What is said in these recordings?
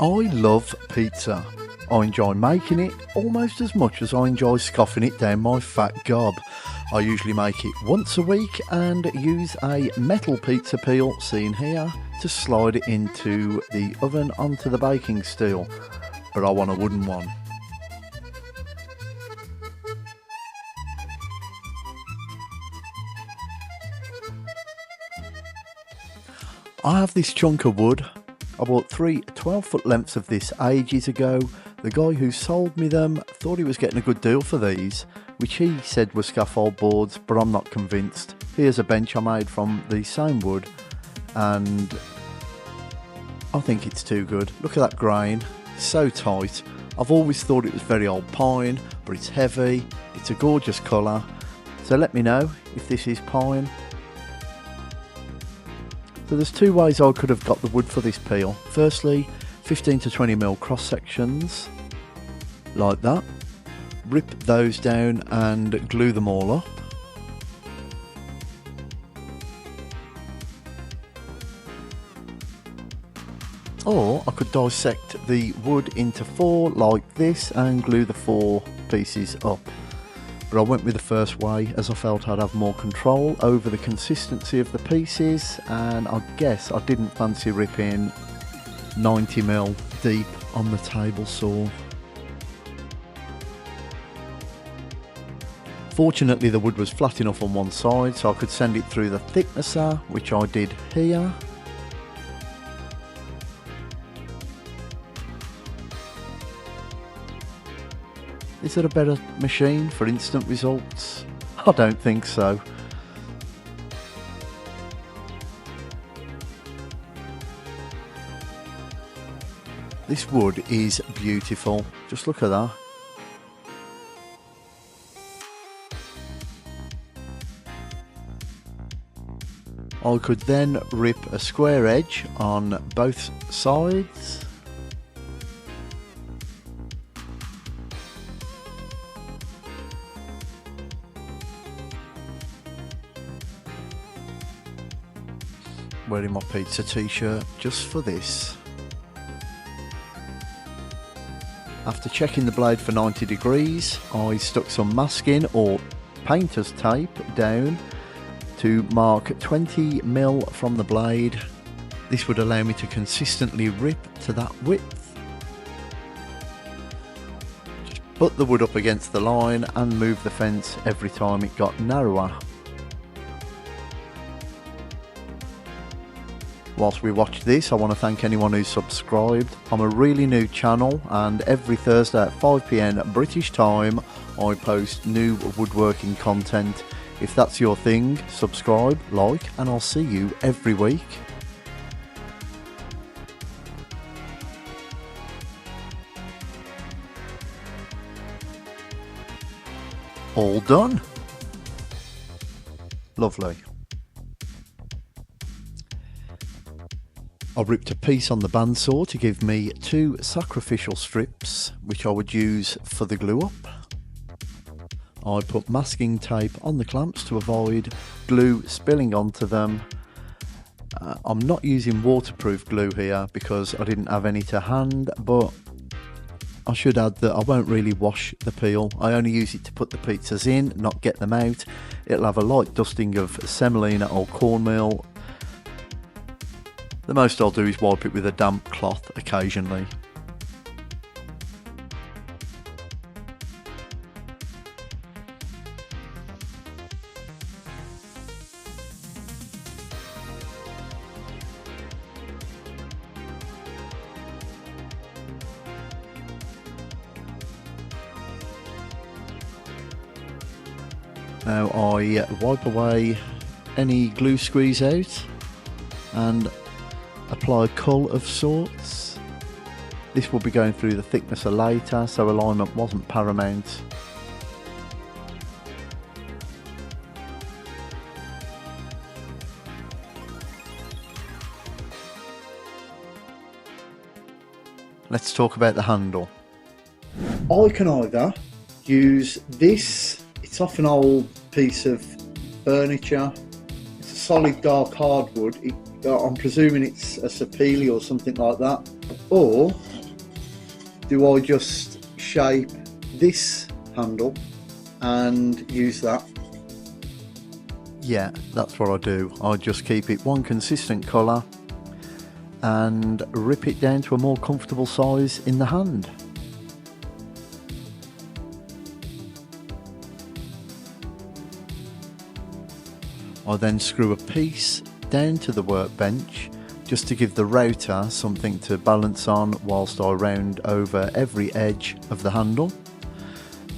I love pizza. I enjoy making it almost as much as I enjoy scoffing it down my fat gob. I usually make it once a week and use a metal pizza peel, seen here, to slide it into the oven onto the baking steel. But I want a wooden one. I have this chunk of wood. I bought 3 12-foot lengths of this ages ago. The guy who sold me them thought he was getting a good deal for these, which he said were scaffold boards, but I'm not convinced. Here's a bench I made from the same wood, and I think it's too good. Look at that grain, so tight. I've always thought it was very old pine, but it's heavy, it's a gorgeous colour, so let me know if this is pine. So there's 2 ways I could have got the wood for this peel. Firstly, 15 to 20mm cross sections, like that. Rip those down and glue them all up. Or I could dissect the wood into 4 like this and glue the 4 pieces up. But I went with the first way as I felt I'd have more control over the consistency of the pieces, and I guess I didn't fancy ripping 90mm deep on the table saw. Fortunately the wood was flat enough on one side so I could send it through the thicknesser, which I did here. Is there a better machine for instant results? I don't think so. This wood is beautiful. Just look at that. I could then rip a square edge on both sides. Wearing my pizza t-shirt just for this. After checking the blade for 90 degrees, I stuck some masking or painter's tape down to mark 20mm from the blade. This would allow me to consistently rip to that width. Just butt the wood up against the line and move the fence every time it got narrower. Whilst we watch this, I want to thank anyone who's subscribed. I'm a really new channel, and every Thursday at 5 PM British time I post new woodworking content. If that's your thing, subscribe, like, and I'll see you every week. All done. Lovely. I ripped a piece on the bandsaw to give me 2 sacrificial strips, which I would use for the glue up. I put masking tape on the clamps to avoid glue spilling onto them. I'm not using waterproof glue here because I didn't have any to hand, but I should add that I won't really wash the peel. I only use it to put the pizzas in, not get them out. It'll have a light dusting of semolina or cornmeal. The most I'll do is wipe it with a damp cloth occasionally. Now I wipe away any glue squeeze out and apply a cull of sorts. This will be going through the thicknesser later, so alignment wasn't paramount. Let's talk about the handle. I can either use this, it's off an old piece of furniture, it's a solid dark hardwood, I'm presuming it's a sapele or something like that, Or do I just shape this handle and use that? Yeah, that's what I do. I just keep it one consistent colour and rip it down to a more comfortable size in the hand. I then screw a piece down to the workbench just to give the router something to balance on whilst I round over every edge of the handle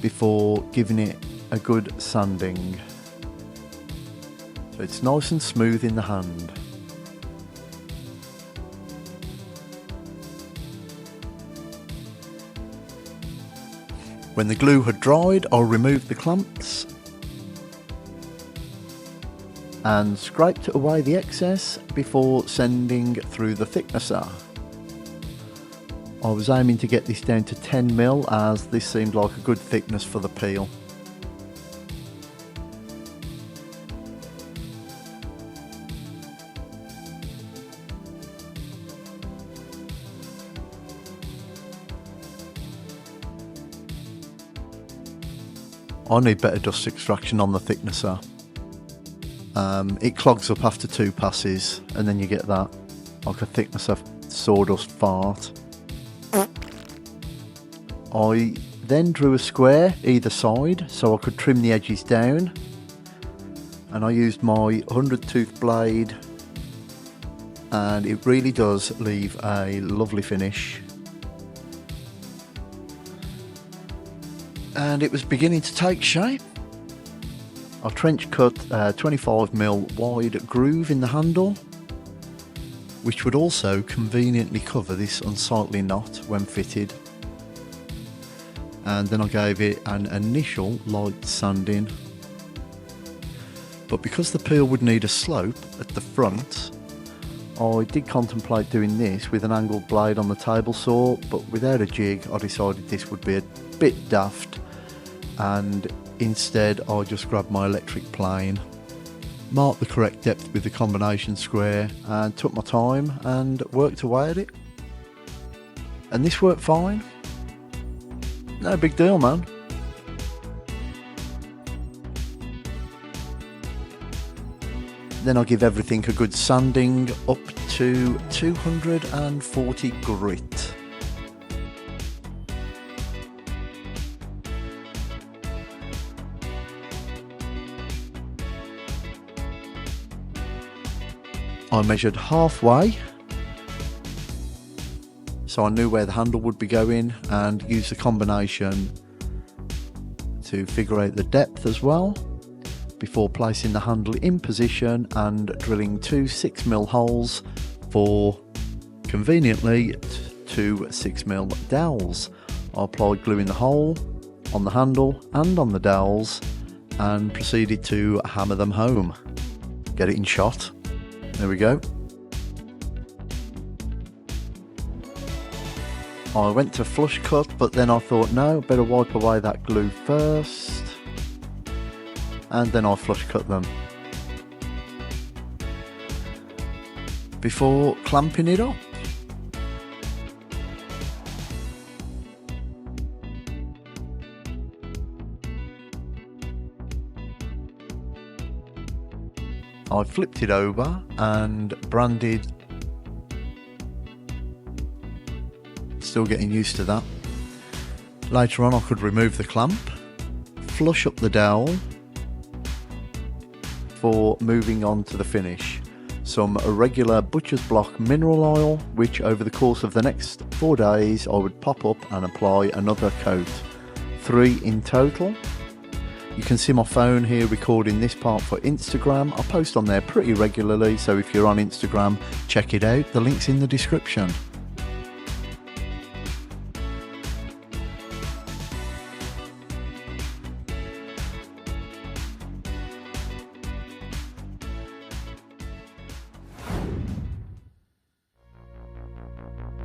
before giving it a good sanding. So it's nice and smooth in the hand. When the glue had dried, I removed the clamps and scraped away the excess before sending through the thicknesser. I was aiming to get this down to 10mm as this seemed like a good thickness for the peel. I need better dust extraction on the thicknesser. It clogs up after 2 passes and then you get that, like a thicknesser sawdust fart. I then drew a square either side so I could trim the edges down, and I used my 100 tooth blade, and it really does leave a lovely finish. And it was beginning to take shape. I trench cut a 25mm wide groove in the handle, which would also conveniently cover this unsightly knot when fitted. And then I gave it an initial light sanding. But because the peel would need a slope at the front, I did contemplate doing this with an angled blade on the table saw, but without a jig I decided this would be a bit daft, and instead I just grabbed my electric plane, marked the correct depth with the combination square and took my time and worked away at it. And this worked fine. No big deal, man. Then I give everything a good sanding up to 240 grit. I measured halfway, so I knew where the handle would be going, and used the combination to figure out the depth as well, before placing the handle in position and drilling 2 6mm holes for, conveniently, 2 6mm dowels. I applied glue in the hole, on the handle and on the dowels, and proceeded to hammer them home. Get it in shot. There we go. I went to flush cut, but then I thought, no, better wipe away that glue first, and then I flush cut them before clamping it up. I flipped it over and branded. Still getting used to that. Later on I could remove the clamp, flush up the dowel for moving on to the finish. Some regular butcher's block mineral oil, which over the course of the next 4 days I would pop up and apply another coat. 3 in total. You can see my phone here recording this part for Instagram. I post on there pretty regularly, so if you're on Instagram, check it out. The link's in the description.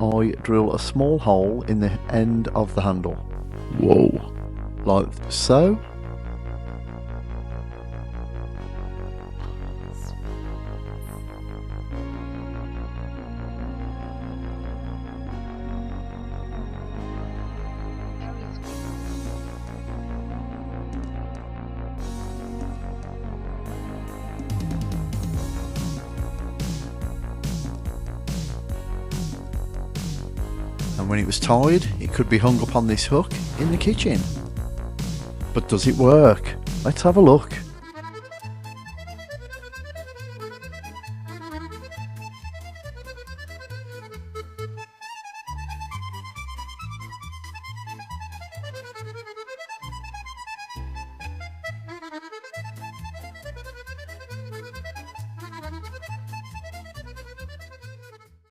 I drill a small hole in the end of the handle. Whoa. Like so. and when it was tied it could be hung up on this hook in the kitchen. But does it work? Let's have a look.